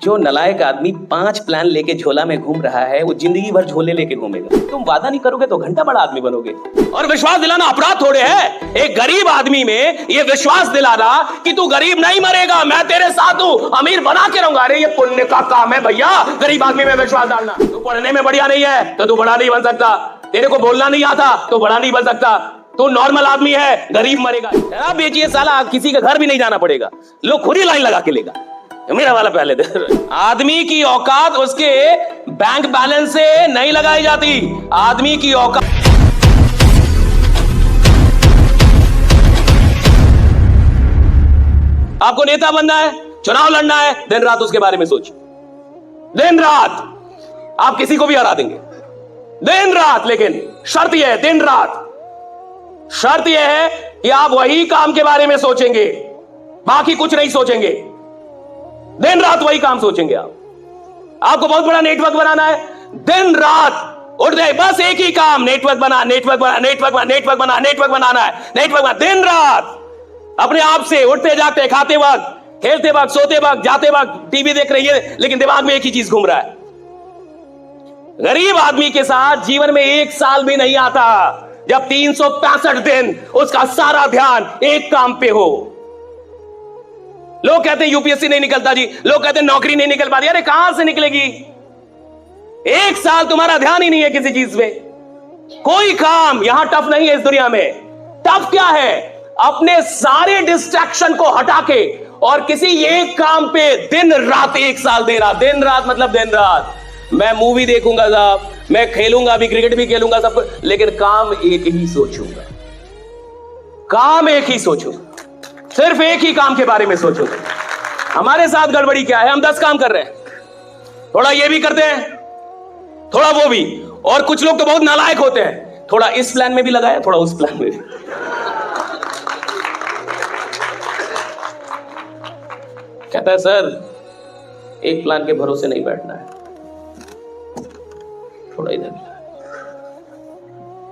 जो नलायक आदमी 5 प्लान लेके झोला में घूम रहा है वो जिंदगी भर झोले लेके घूमेगा। तुम वादा नहीं करोगे तो घंटा बड़ा आदमी बनोगे। और विश्वास दिलाना अपराध थोड़े है। एक गरीब आदमी में ये विश्वास दिलाना कि तू गरीब नहीं मरेगा, मैं तेरे साथ हूं, अमीर बना के रहूंगा, अरे ये पुण्य का काम है भैया, गरीब आदमी में विश्वास डालना। तू पढ़ने में बढ़िया नहीं है तो तू बड़ा नहीं बन सकता, तेरे को बोलना नहीं आता तो बड़ा नहीं बन सकता, तो नॉर्मल आदमी है, गरीब मरेगा। शराब बेचिए साला, किसी के घर भी नहीं जाना पड़ेगा, लोग खुद ही लाइन लगा के लेगा। मेरा वाला पहले दे। आदमी की औकात उसके बैंक बैलेंस से नहीं लगाई जाती, आदमी की औकात। आपको नेता बनना है, चुनाव लड़ना है, दिन रात उसके बारे में सोचिए, दिन रात आप किसी को भी हरा देंगे, दिन रात। लेकिन शर्त यह है, दिन रात शर्त यह है कि आप वही काम के बारे में सोचेंगे, बाकी कुछ नहीं सोचेंगे, दिन रात वही काम सोचेंगे। आपको बहुत बड़ा नेटवर्क बनाना है, दिन रात उठ जाए, बस एक ही काम, नेटवर्क बना, नेटवर्क बना, नेटवर्क बना, नेटवर्क बना, नेटवर्क बनाना है, नेटवर्क बना, दिन रात अपने आप से उठते जागते, खाते वक्त, खेलते वक्त, सोते वक्त, जाते वक्त, टीवी देख रही है, लेकिन दिमाग में एक ही चीज घूम रहा है। गरीब आदमी के साथ जीवन में एक साल भी नहीं आता जब 365 दिन उसका सारा ध्यान एक काम पे हो। लोग कहते हैं यूपीएससी नहीं निकलता जी, लोग कहते हैं नौकरी नहीं निकल पाती, अरे कहां से निकलेगी? एक साल तुम्हारा ध्यान ही नहीं है किसी चीज पे। कोई काम यहां टफ नहीं है इस दुनिया में। टफ क्या है? अपने सारे डिस्ट्रैक्शन को हटा के और किसी एक काम पे दिन रात एक साल दे रहा। दिन रात मतलब दिन रात। मैं मूवी देखूंगा साहब, मैं खेलूंगा भी, क्रिकेट भी खेलूंगा सब कुछ, लेकिन काम एक ही सोचूंगा, काम एक ही सोचूंगा, सिर्फ एक ही काम के बारे में सोचूंगा। हमारे साथ गड़बड़ी क्या है? हम 10 काम कर रहे हैं, थोड़ा ये भी करते हैं, थोड़ा वो भी, और कुछ लोग तो बहुत नालायक होते हैं, थोड़ा इस प्लान में भी लगाया, थोड़ा उस प्लान में भी। कहता है सर एक प्लान के भरोसे नहीं बैठना है, थोड़ा इधर,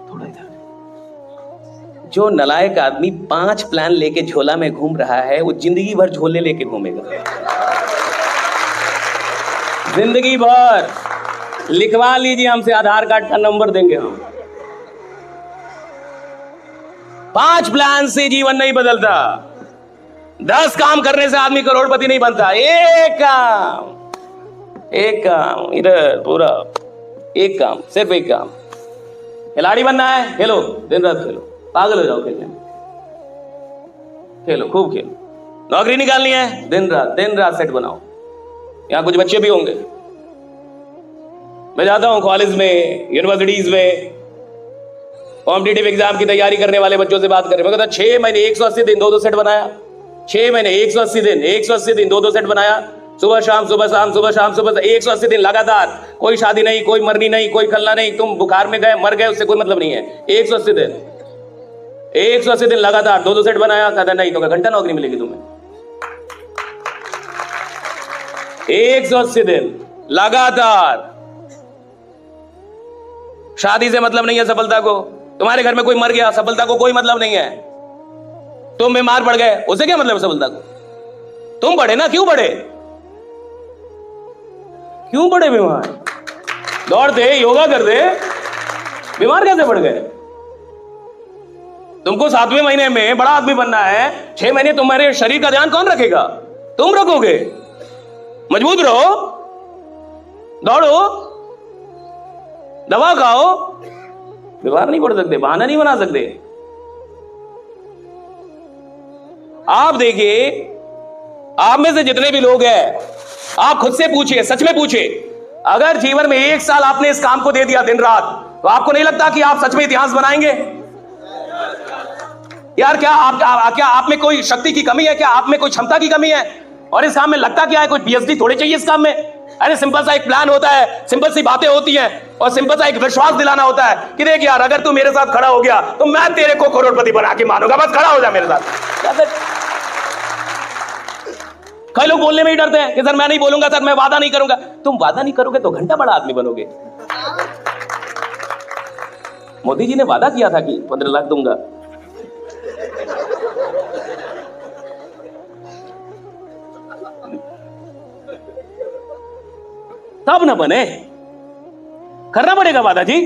थोड़ा इधर। जो नलायक आदमी 5 प्लान लेके झोला में घूम रहा है वो जिंदगी भर झोले लेके घूमेगा, जिंदगी भर। लिखवा लीजिए हमसे, आधार कार्ड का नंबर देंगे हम। 5 प्लान से जीवन नहीं बदलता, 10 काम करने से आदमी करोड़पति नहीं बनता। एक काम इधर, पूरा एक काम, सिर्फ एक काम। खिलाड़ी बनना है, खेलो, दिन रात खेलो, पागल हो जाओ खेलने में, खेलो, खूब खेलो। नौकरी निकालनी है, दिन रात सेट बनाओ। यहां कुछ बच्चे भी होंगे, मैं जाता हूं कॉलेज में, यूनिवर्सिटीज में, कॉम्पिटिटिव एग्जाम की तैयारी करने वाले बच्चों से बात करें। मैं कहता 6 महीने 180 दिन 2-2 सेट बनाया, 6 महीने 180 दिन 2-2 सेट बनाया, सुबह शाम सुबह शाम सुबह शाम सुबह 180 दिन लगातार। कोई शादी नहीं, कोई मरनी नहीं, कोई खलना नहीं, तुम बुखार में गए मर गए, उससे कोई मतलब नहीं है। 180 दिन लगातार 2-2 सेट बनाया। कहता नहीं तो घंटा नौकरी मिलेगी तुम्हें। 180 दिन लगातार। शादी से मतलब नहीं है सफलता को, तुम्हारे घर में कोई मर गया, सफलता को कोई मतलब नहीं है। तुम बीमार पड़ गए, उससे क्या मतलब है सफलता को? तुम बढ़े ना, क्यों बढ़े? क्यों बढ़े बीमार? दौड़ते, योगा करते, बीमार कैसे पड़ गए? तुमको 7वें महीने में बड़ा आदमी बनना है, 6 महीने तुम्हारे शरीर का ध्यान कौन रखेगा? तुम रखोगे। मजबूत रहो, दौड़ो, दवा खाओ, बीमार नहीं पड़ सकते, बहाना नहीं बना सकते। आप देखिए, आप में से जितने भी लोग हैं, आप खुद से पूछिए, सच में पूछिए, अगर जीवन में 1 साल आपने इस काम को दे दिया दिन रात, तो आपको नहीं लगता कि आप सच में इतिहास बनाएंगे? यार क्या आप में कोई शक्ति की कमी है? क्या आप में कोई क्षमता की कमी है? और इस काम में लगता क्या है? कोई पीएचडी थोड़ी चाहिए इस काम में। अरे सिंपल सा एक प्लान होता है, सिंपल सी बातें होती हैं, और सिंपल सा एक विश्वास दिलाना होता है कि देख यार, अगर तू मेरे साथ खड़ा हो गया तो मैं तेरे को करोड़पति बना के मानूंगा, बस खड़ा हो जा मेरे साथ। कई लोग बोलने में ही डरते हैं कि सर मैं नहीं बोलूंगा, सर मैं वादा नहीं करूंगा। तुम वादा नहीं करोगे तो घंटा बड़ा आदमी बनोगे। मोदी जी ने वादा किया था कि 15 लाख दूंगा, तब ना बने। करना पड़ेगा वादा जी।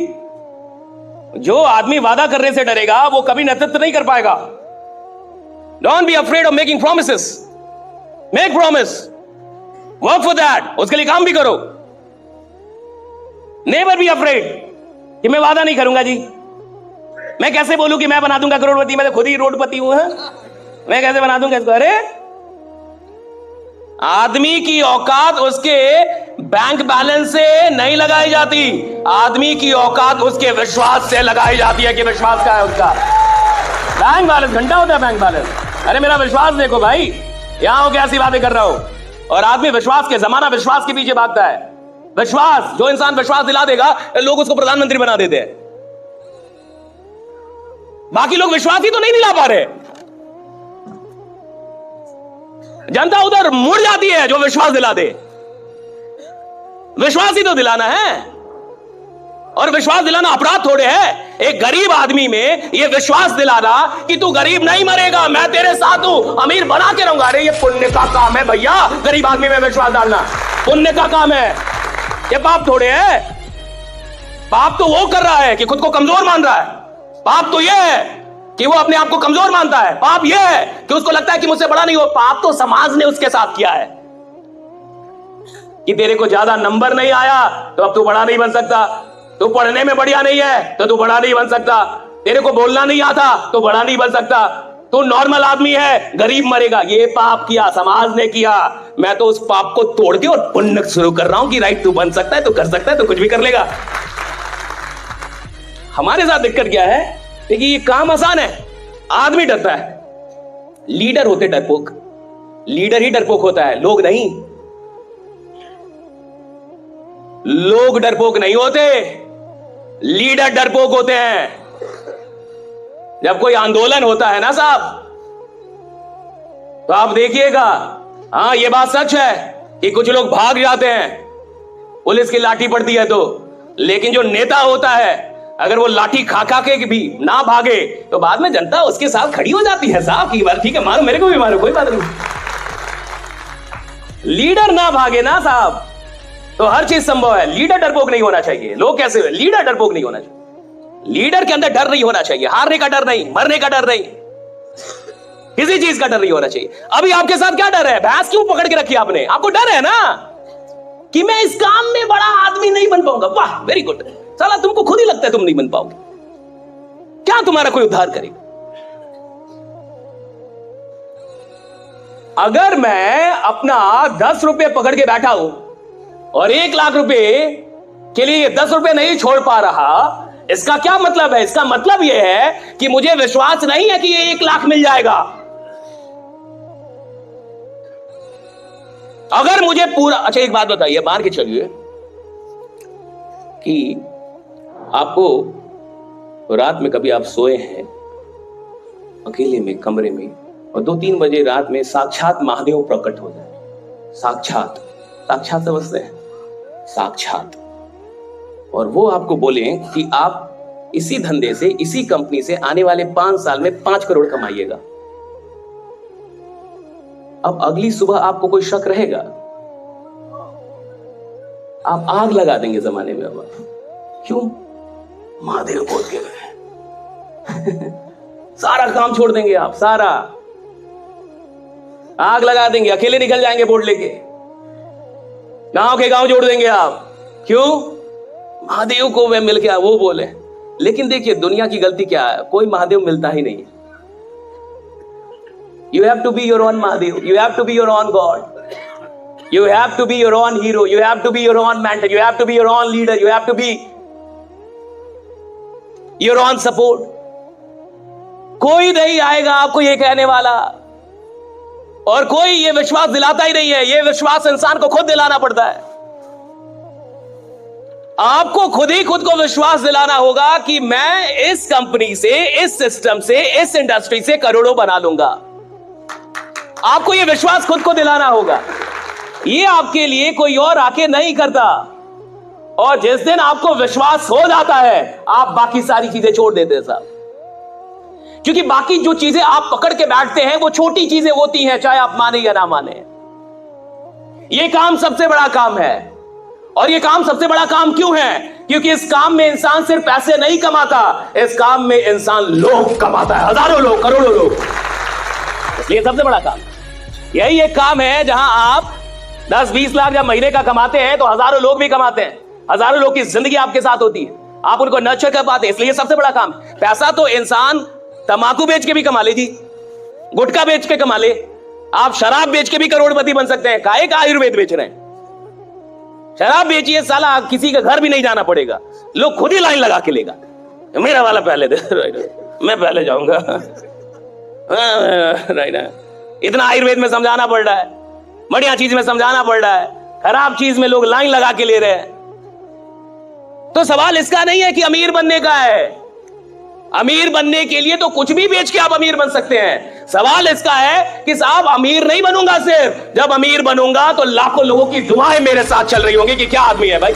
जो आदमी वादा करने से डरेगा वो कभी नेतृत्व नहीं कर पाएगा। Don't be afraid of making promises. Make promise, work for that, उसके लिए काम भी करो। नेवर बी अफ्रेड कि मैं वादा नहीं करूंगा जी। मैं कैसे बोलूं कि मैं बना दूंगा करोड़पति, मैं तो खुद ही रोडपति हूं। मैं कैसे बना दूंगा इसको? अरे आदमी की औकात उसके बैंक बैलेंस से नहीं लगाई जाती, आदमी की औकात उसके विश्वास से लगाई जाती है कि विश्वास क्या है उसका। बैंक बैलेंस घंटा होता है बैंक बैलेंस। अरे मेरा विश्वास देखो भाई, यहां हो क्या ऐसी बातें कर रहा हो। और आदमी विश्वास के, जमाना विश्वास के पीछे भागता है। विश्वास, जो इंसान विश्वास दिला देगा लोग उसको प्रधानमंत्री बना देते हैं। बाकी लोग विश्वास ही तो नहीं दिला पा रहे। जनता उधर मुड़ जाती है जो विश्वास दिला दे। विश्वास ही तो दिलाना है, और विश्वास दिलाना अपराध थोड़े है। एक गरीब आदमी में यह विश्वास दिलाना कि तू गरीब नहीं मरेगा, मैं तेरे साथ हूं, अमीर बना के रहूंगा। अरे ये पुण्य का काम है भैया, गरीब आदमी में विश्वास डालना पुण्य का काम है, ये पाप थोड़े है। पाप तो वो कर रहा है कि खुद को कमजोर मान रहा है। पाप तो यह है कि वो अपने आप को कमजोर मानता है। पाप यह है कि उसको लगता है कि मुझसे बड़ा नहीं हो। पाप तो समाज ने उसके साथ किया है कि तेरे को ज्यादा नंबर नहीं आया तो अब तू बड़ा नहीं बन सकता, तू पढ़ने में बढ़िया नहीं है तो तू बड़ा नहीं बन सकता, तेरे को बोलना नहीं आता तो बड़ा नहीं बन सकता, तू नॉर्मल आदमी है, गरीब मरेगा। ये पाप किया, समाज ने किया। मैं तो उस पाप को तोड़ के और पुण्य शुरू कर रहा हूं कि राइट, तू बन सकता है, तू कर सकता है, तू कुछ भी कर लेगा। हमारे साथ दिक्कत क्या है? देखिए ये काम आसान है, आदमी डरता है। लीडर होते डरपोक, लीडर ही डरपोक होता है, लोग नहीं। लोग डरपोक नहीं होते, लीडर डरपोक होते हैं। जब कोई आंदोलन होता है ना साहब, तो आप देखिएगा, हां ये बात सच है कि कुछ लोग भाग जाते हैं, पुलिस की लाठी पड़ती है तो। लेकिन जो नेता होता है, अगर वो लाठी खा खा के भी ना भागे तो बाद में जनता उसके साथ खड़ी हो जाती है साहब की बार, ठीक है मारो, मेरे को भी मारो, कोई बात नहीं। लीडर ना भागे ना साहब तो हर चीज संभव है। लीडर डरपोक नहीं होना चाहिए। लोग कैसे हुए? लीडर डरपोक नहीं होना चाहिए। लीडर के अंदर डर नहीं होना चाहिए, हारने का डर नहीं, मरने का डर नहीं, किसी चीज का डर नहीं होना चाहिए। अभी आपके साथ क्या डर है? भैंस क्यों पकड़ के रखी आपने? आपको डर है ना कि मैं इस काम में बड़ा आदमी नहीं बन पाऊंगा। वाह वेरी गुड। साला तुमको खुद ही लगता है तुम नहीं बन पाओगे, क्या तुम्हारा कोई उद्धार करेगा? अगर मैं अपना 10 रुपए पकड़ के बैठा हूं और 1 लाख रुपए के लिए 10 रुपए नहीं छोड़ पा रहा, इसका क्या मतलब है? इसका मतलब यह है कि मुझे विश्वास नहीं है कि ये 1 लाख मिल जाएगा। अगर मुझे पूरा, अच्छा एक बात बताइए, मान के चलिए कि आपको रात में कभी आप सोए हैं अकेले में कमरे में और 2-3 बजे रात में साक्षात महादेव प्रकट हो जाए। साक्षात, साक्षात समझते हैं? साक्षात। और वो आपको बोले कि आप इसी धंधे से, इसी कंपनी से आने वाले 5 साल में 5 करोड़ कमाइएगा। अब अगली सुबह आपको कोई शक रहेगा? आप आग लगा देंगे जमाने में। अब क्यों? महादेव बोल के गए। सारा काम छोड़ देंगे आप, सारा आग लगा देंगे, अकेले निकल जाएंगे बोर्ड लेके, गांव के गांव जोड़ देंगे आप। क्यों? महादेव को वे मिल गया, वो बोले। लेकिन देखिए दुनिया की गलती क्या है, कोई महादेव मिलता ही नहीं। You have to be your own Mahadev. You have to be your own God. You have to be your own hero. You have to be your own mentor. You have to be your own leader. You have to be your own support. कोई नहीं आएगा आपको ये कहने वाला, और कोई ये विश्वास दिलाता ही नहीं है। ये विश्वास इंसान को खुद दिलाना पड़ता है। आपको खुद ही खुद को विश्वास दिलाना होगा कि मैं इस कंपनी से, इस सिस्टम से, इस इंडस्ट्री से करोड़ों बना लूंगा। आपको यह विश्वास खुद को दिलाना होगा। ये आपके लिए कोई और आके नहीं करता। और जिस दिन आपको विश्वास हो जाता है, आप बाकी सारी चीजें छोड़ देते हैं साहब। क्योंकि बाकी जो चीजें आप पकड़ के बैठते हैं वो छोटी चीजें होती हैं, चाहे आप माने या ना माने। ये काम सबसे बड़ा काम है। और ये काम सबसे बड़ा काम क्यों है? क्योंकि इस काम में इंसान सिर्फ पैसे नहीं कमाता, इस काम में इंसान लोग कमाता है, हजारों लोग, करोड़ों लोग। इसलिए सबसे बड़ा काम यही एक काम है जहां आप 10-20 लाख जब महीने का कमाते हैं तो हजारों लोग भी कमाते हैं, हजारों लोग की जिंदगी आपके साथ होती है, आप उनको नर्चर कर पाते हैं। इसलिए सबसे बड़ा काम पैसा तो इंसान तंबाकू बेच के भी कमा ले जी, गुटखा बेच के कमा ले, आप शराब बेच के भी करोड़पति बन सकते हैं। काहे का आयुर्वेद बेच रहे हैं? शराब बेचिए साला, किसी का घर भी नहीं जाना पड़ेगा, लोग खुद ही लाइन लगा के लेगा, मेरा वाला पहले दे, मैं पहले जाऊंगा। इतना आयुर्वेद में समझाना पड़ रहा है, बढ़िया चीज में समझाना पड़ रहा है, खराब चीज में लोग लाइन लगा के ले रहे हैं। तो सवाल इसका नहीं है कि अमीर बनने का है, अमीर बनने के लिए तो कुछ भी बेच के आप अमीर बन सकते हैं। सवाल इसका है कि साहब अमीर नहीं बनूंगा, सिर्फ जब अमीर बनूंगा तो लाखों लोगों की दुआएं मेरे साथ चल रही होंगी कि क्या आदमी है भाई।